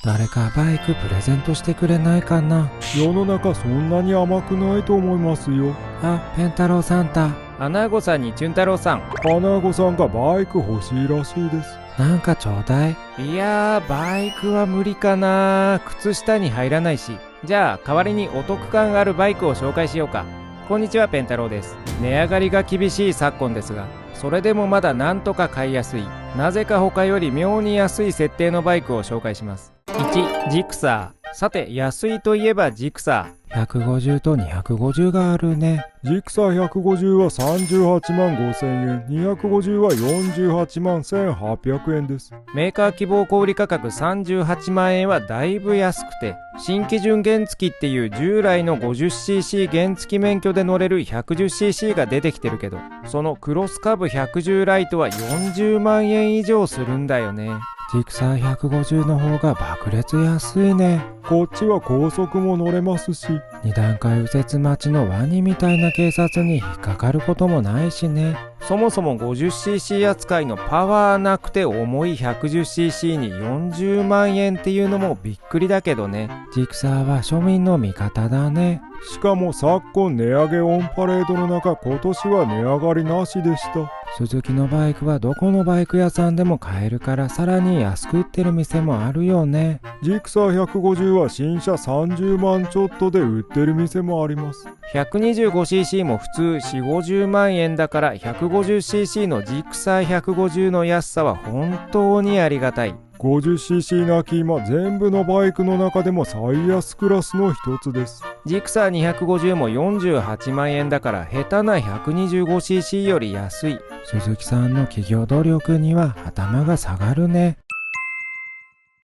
誰かバイクプレゼントしてくれないかな。世の中そんなに甘くないと思いますよ。あ、ペンタロウサンタ。アナゴさんにチュン太郎さん。花子さんがバイク欲しいらしいです。なんかちょうだい。いやー、バイクは無理かな。靴下に入らないし。じゃあ代わりにお得感があるバイクを紹介しようか。こんにちは、ペンタロウです。値上がりが厳しい昨今ですが、それでもまだなんとか買いやすい、なぜか他より妙に安い設定のバイクを紹介します。1、ジクサー。さて、安いといえばジクサー。150と250があるね。ジクサー150は38万5000円、250は48万1800円です。メーカー希望小売価格38万円はだいぶ安くて、新基準原付っていう従来の 50cc 原付免許で乗れる 110cc が出てきてるけど、そのクロスカブ110ライトは40万円以上するんだよね。ジクサー150の方が爆裂安いね。こっちは高速も乗れますし、2段階右折待ちのワニみたいな警察に引っかかることもないしね。そもそも 50cc 扱いのパワーなくて重い 110cc に40万円っていうのもびっくりだけどね。ジクサーは庶民の味方だね。しかも昨今値上げオンパレードの中、今年は値上がりなしでした。スズキのバイクはどこのバイク屋さんでも買えるから、さらに安く売ってる店もあるよね。ジクサー150は新車30万ちょっとで売ってる店もあります。 125cc も普通 4,50 万円だから、 150cc のジクサー150の安さは本当にありがたい。50cc なき今、全部のバイクの中でも最安クラスの一つです。ジクサー250も48万円だから、下手な 125cc より安い。鈴木さんの企業努力には頭が下がるね。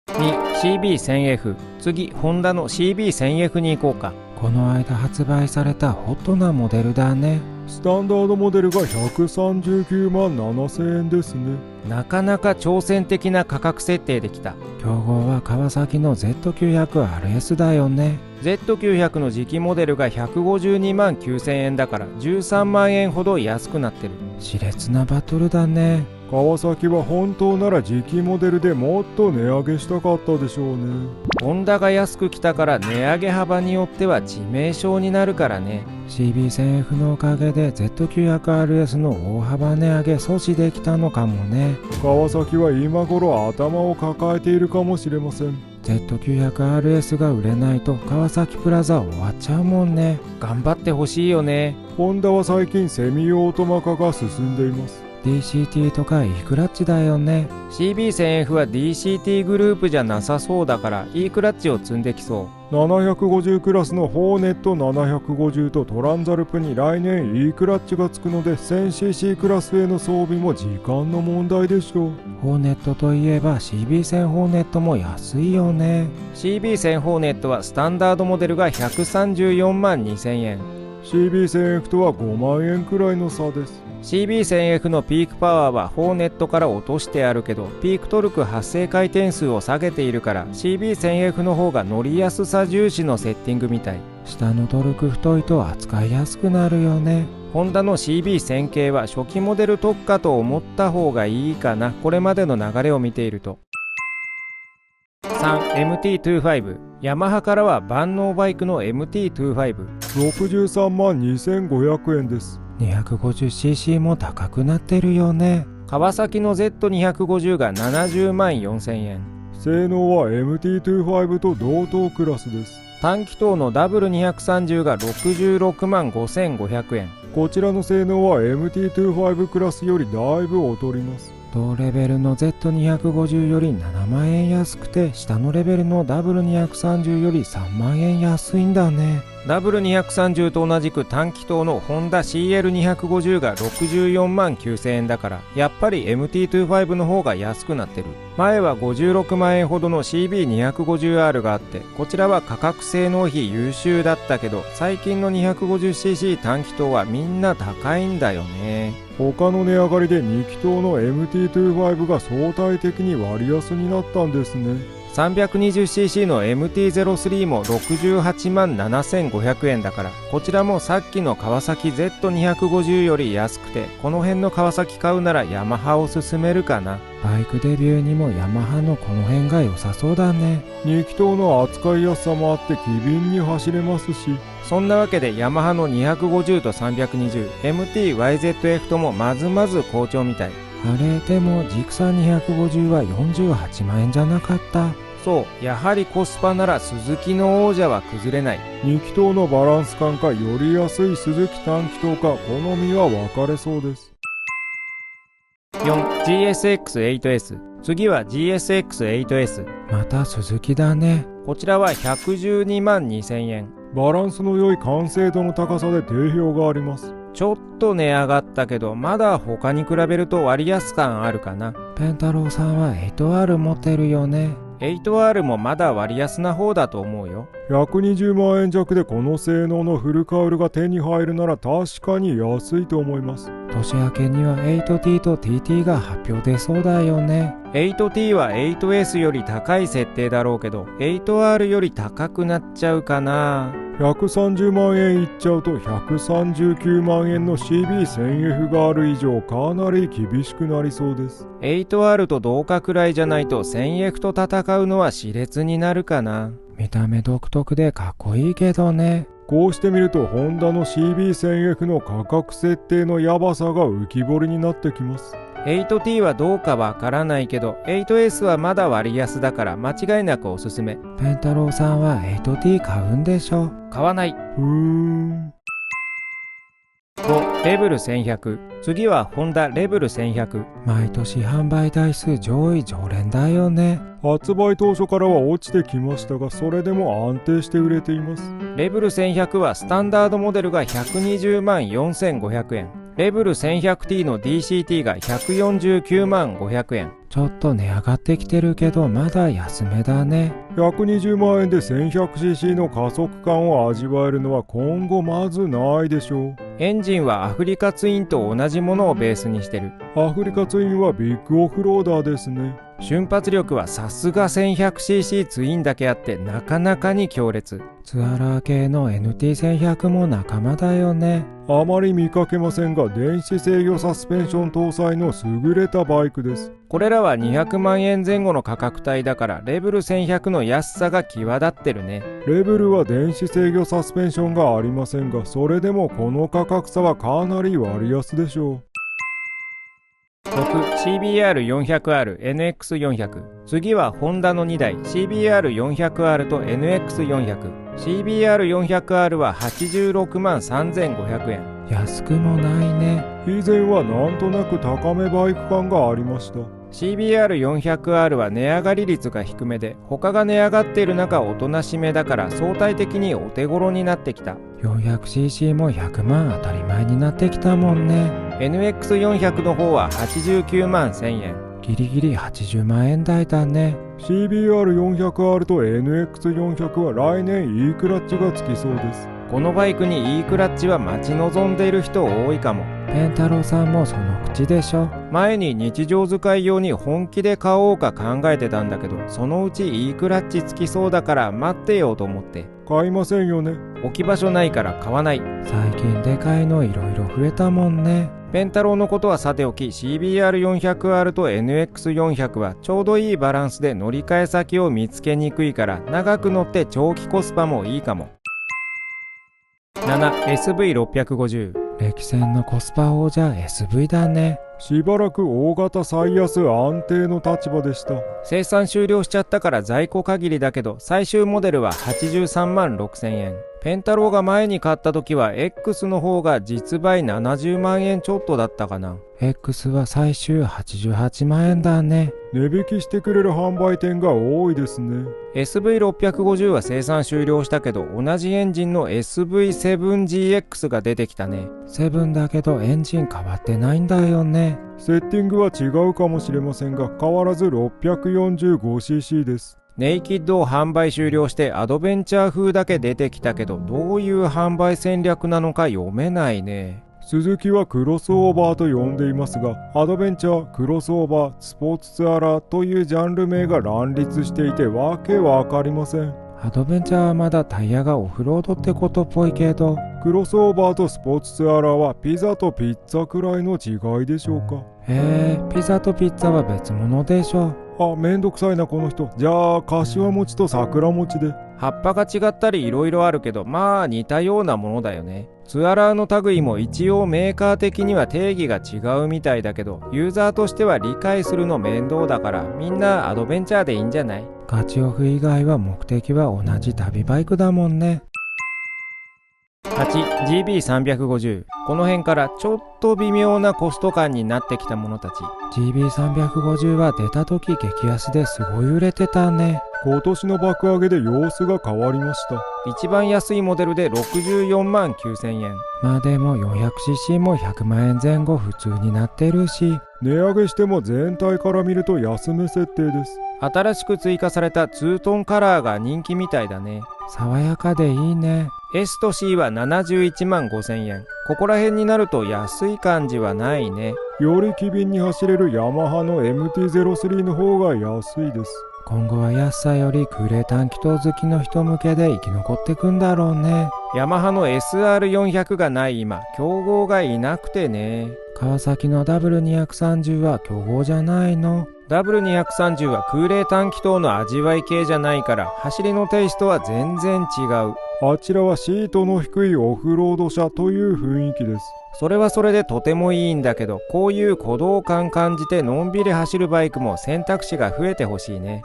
2、CB1000F。 次、ホンダの CB1000F に行こうか。この間発売されたホットなモデルだね。スタンダードモデルが139万7000円ですね。なかなか挑戦的な価格設定できた。競合は川崎の Z900RS だよね。 Z900 の次期モデルが152万9000円だから、13万円ほど安くなってる。熾烈なバトルだね。川崎は本当なら次期モデルでもっと値上げしたかったでしょうね。ホンダが安く来たから、値上げ幅によっては致命傷になるからね。 CB1000F のおかげで Z900RS の大幅値上げ阻止できたのかもね。川崎は今頃頭を抱えているかもしれません。 Z900RS が売れないと川崎プラザ終わっちゃうもんね。頑張ってほしいよね。ホンダは最近セミオートマ化が進んでいます。DCT とか E クラッチだよね。 CB1000F は DCT グループじゃなさそうだから、 E クラッチを積んできそう。750クラスのホーネット750とトランザルプに来年 E クラッチがつくので、 1000cc クラスへの装備も時間の問題でしょう。ホーネットといえば CB1000 ホーネットも安いよね。 CB1000 ホーネットはスタンダードモデルが134万2000円。 CB1000F とは5万円くらいの差です。CB1000F のピークパワーはホーネットから落としてあるけど、ピークトルク発生回転数を下げているから、 CB1000F の方が乗りやすさ重視のセッティングみたい。下のトルク太いと扱いやすくなるよね。ホンダの CB1000 系は初期モデル特化と思った方がいいかな、これまでの流れを見ていると。3、MT25。 ヤマハからは万能バイクの MT25。 63万2500円です。 250cc も高くなってるよね。川崎の Z250 が70万4000円。性能は MT25 と同等クラスです。単気筒の W230 が66万5500円。こちらの性能は MT25 クラスよりだいぶ劣ります。同レベルの Z250 より7万円安くて、下のレベルの W230 より3万円安いんだね。W230 と同じく単気筒のホンダ CL250 が64万9000円だから、やっぱり MT25 の方が安くなってる。前は56万円ほどの CB250R があって、こちらは価格性能比優秀だったけど、最近の 250cc 単気筒はみんな高いんだよね。他の値上がりで2気筒の MT25 が相対的に割安になったんですね。320cc の MT-03 も68万7500円だから、こちらもさっきの川崎 Z250 より安くて、この辺の川崎買うならヤマハを勧めるかな。バイクデビューにもヤマハのこの辺が良さそうだね。2気筒の扱いやすさもあって機敏に走れますし、そんなわけでヤマハの250と 320MT-YZF ともまずまず好調みたい。あれでもジクサー250は48万円じゃなかった？そう、やはりコスパならスズキの王者は崩れない。2気筒のバランス感かより安いスズキ単気筒か好みは分かれそうです。 4GSX8S。 次は GSX8S。 またスズキだね。こちらは112万2000円。バランスの良い完成度の高さで定評があります。ちょっと値上がったけど、まだ他に比べると割安感あるかな。ペンタロウさんは 8R 持ってるよね。8R もまだ割安な方だと思うよ。120万円弱でこの性能のフルカウルが手に入るなら確かに安いと思います。年明けには 8T と TT が発表出そうだよね。 8T は 8S より高い設定だろうけど 8R より高くなっちゃうかな。130万円いっちゃうと139万円の CB1000F がある以上かなり厳しくなりそうです。 8R と同価くらいじゃないと 1000F と戦うのは熾烈になるかな。見た目独特でかっこいいけどね。こうしてみるとホンダの CB1000F の価格設定のヤバさが浮き彫りになってきます。 8T はどうかわからないけど 8S はまだ割安だから間違いなくおすすめ。ペンタロウさんは 8T 買うんでしょ？買わない。5レベル1100。次はホンダレベル1100。毎年販売台数上位常連だよね。発売当初からは落ちてきましたが、それでも安定して売れています。レベル1100はスタンダードモデルが120万4500円。レベル 1100T の DCT が149万500円。ちょっと値上がってきてるけどまだ安めだね。120万円で 1100cc の加速感を味わえるのは今後まずないでしょう。エンジンはアフリカツインと同じものをベースにしてる。アフリカツインはビッグオフローダーですね。瞬発力はさすが 1100cc ツインだけあってなかなかに強烈。ツアラー系の NT1100 も仲間だよね。あまり見かけませんが、電子制御サスペンション搭載の優れたバイクです。これらは200万円前後の価格帯だからレベル1100の安さが際立ってるね。レベルは電子制御サスペンションがありませんが、それでもこの価格差はかなり割安でしょう。6CBR400R、NX400。次はホンダの2台 CBR400R と NX400。CBR400R は86万3500円。安くもないね。以前はなんとなく高めバイク感がありました。CBR400R は値上がり率が低めで他が値上がっている中おとなしめだから相対的にお手頃になってきた。 400cc も100万当たり前になってきたもんね。 NX400 の方は89万1000円。ギリギリ80万円台だね。 CBR400R と NX400 は来年 E クラッチがつきそうです。このバイクに E クラッチは待ち望んでいる人多いかも。ペンタロウさんもその口でしょ。前に日常使い用に本気で買おうか考えてたんだけど、そのうち E クラッチつきそうだから待ってよと思って。買いませんよね。置き場所ないから買わない。最近でかいのいろいろ増えたもんね。ペンタロウのことはさておき CBR400R と NX400 はちょうどいいバランスで乗り換え先を見つけにくいから長く乗って長期コスパもいいかも。7SV650。歴戦のコスパ王者 SV だね。しばらく大型最安安定の立場でした。生産終了しちゃったから在庫限りだけど最終モデルは83万6000円。ペンタロウが前に買った時は X の方が実売70万円ちょっとだったかな。 X は最終88万円だね。値引きしてくれる販売店が多いですね。 SV650 は生産終了したけど同じエンジンの SV7GX が出てきたね。7だけどエンジン変わってないんだよね。セッティングは違うかもしれませんが変わらず 645cc です。ネイキッドを販売終了してアドベンチャー風だけ出てきたけどどういう販売戦略なのか読めないね。スズキはクロスオーバーと呼んでいますが、アドベンチャー、クロスオーバー、スポーツツアラーというジャンル名が乱立していてわけわかりません。アドベンチャーはまだタイヤがオフロードってことっぽいけど。クロスオーバーとスポーツツアーラーはピザとピッツァくらいの違いでしょうか。ピザとピッツァは別物でしょ。めんどくさいなこの人。じゃあ柏餅と桜餅で。葉っぱが違ったり色々あるけど、まあ似たようなものだよね。ツアラーの類も一応メーカー的には定義が違うみたいだけど、ユーザーとしては理解するの面倒だから、みんなアドベンチャーでいいんじゃない？ガチオフ以外は目的は同じ旅バイクだもんね。8、GB350。この辺からちょっと微妙なコスト感になってきたものたち。GB350 は出た時激安ですごい売れてたね。今年の爆上げで様子が変わりました。一番安いモデルで64万9000円。まあでも 400cc も100万円前後普通になってるし。値上げしても全体から見ると安め設定です。新しく追加されたツートンカラーが人気みたいだね。爽やかでいいね。S と C は71万5000円。ここら辺になると安い感じはないね。より機敏に走れるヤマハの MT-03 の方が安いです。今後は安さより空冷短気筒好きの人向けで生き残ってくんだろうね。ヤマハの SR400 がない今、競合がいなくてね。川崎の W230 は競合じゃないの？ W230 は空冷短気筒の味わい系じゃないから、走りのテイストは全然違う。あちらはシートの低いオフロード車という雰囲気です。それはそれでとてもいいんだけど、こういう鼓動感感じてのんびり走るバイクも選択肢が増えてほしいね。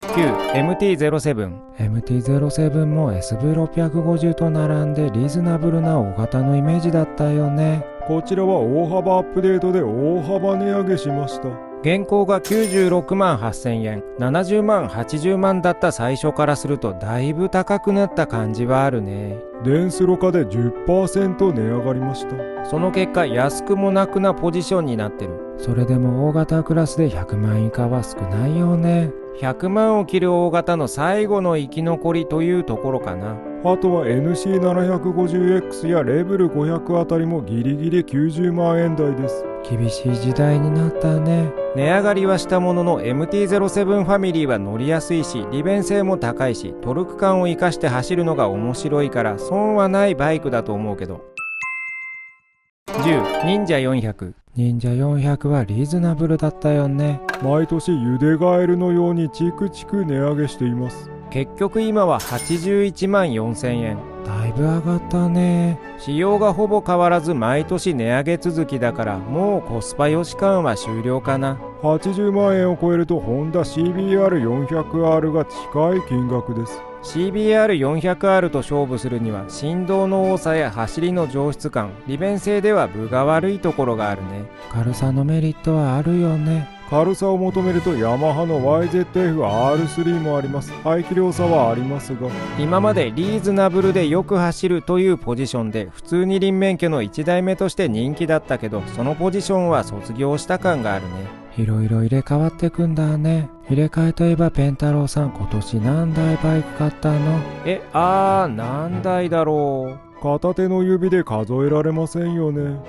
9、MT-07。MT-07 も SV650 と並んでリーズナブルな大型のイメージだったよね。こちらは大幅アップデートで大幅値上げしました。現行が96万8000円、70万80万だった最初からするとだいぶ高くなった感じはあるね。電スロ化で 10% 値上がりました。その結果安くもなくなポジションになってる。それでも大型クラスで100万以下は少ないよね。100万を切る大型の最後の生き残りというところかな。あとは NC750X やレベル500あたりもギリギリ90万円台です。厳しい時代になったね。値上がりはしたものの MT-07 ファミリーは乗りやすいし、利便性も高いし、トルク感を生かして走るのが面白いから損はないバイクだと思うけど。10、忍者400。忍者400はリーズナブルだったよね。毎年ゆでガエルのようにチクチク値上げしています。結局今は81万4000円。だいぶ上がったね。仕様がほぼ変わらず毎年値上げ続きだから、もうコスパよし感は終了かな。80万円を超えるとホンダ CBR400R が近い金額です。CBR400R と勝負するには振動の多さや走りの上質感、利便性では分が悪いところがあるね。軽さのメリットはあるよね。軽さを求めるとヤマハの YZF-R3 もあります。排気量差はありますが、今までリーズナブルでよく走るというポジションで普通二輪免許の1台目として人気だったけど、そのポジションは卒業した感があるね。いろいろ入れ替わってくんだね。入れ替えといえばペンタロウさん今年何台バイク買ったの？何台だろう。片手の指で数えられませんよね。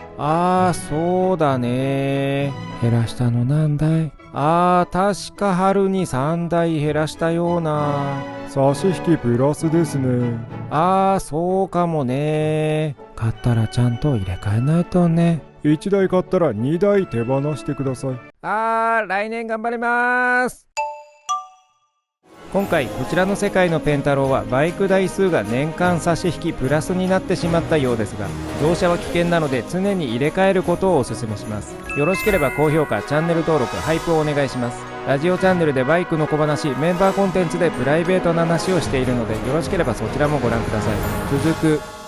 そうだね。減らしたの何台？確か春に3台減らしたような。差し引きプラスですね。そうかもね。買ったらちゃんと入れ替えないとね。1台買ったら2台手放してください。来年頑張ります。今回こちらの世界のペンタロウはバイク台数が年間差し引きプラスになってしまったようですが、乗車は危険なので常に入れ替えることをお勧めします。よろしければ高評価、チャンネル登録、ハイプをお願いします。ラジオチャンネルでバイクの小話、メンバーコンテンツでプライベートな話をしているので、よろしければそちらもご覧ください。続く。